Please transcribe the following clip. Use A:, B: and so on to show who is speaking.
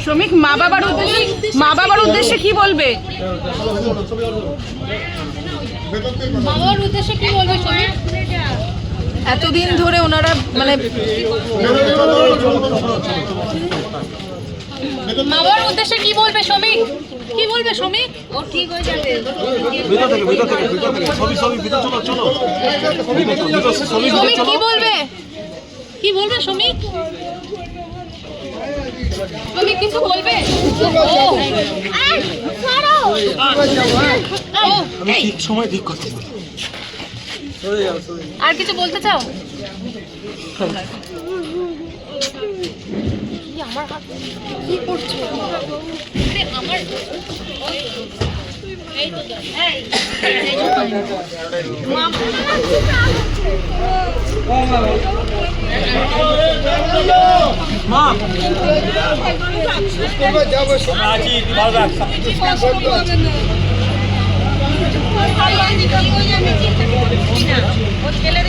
A: শ্রমিক মা বাবার উদ্দেশ্যে কি বলবে?
B: মা বাবার উদ্দেশ্যে কি বলবে শ্রমিক?
A: এতদিন ধরে ওনারা মানে
B: মা বাবার উদ্দেশ্যে কি বলবে শ্রমিক? কি বলবে শ্রমিক? ও ঠিক হয়ে যাবে। শ্রমিক কি বলবে? কি বলবে শ্রমিক? শ্রমিক কিছু বলবে?
C: ঠিক সময় ঠিক করতে
B: আর কিছু বলতে চাও? আমার হাত কি করছো? আমার এই তো
C: মা
B: ছেলে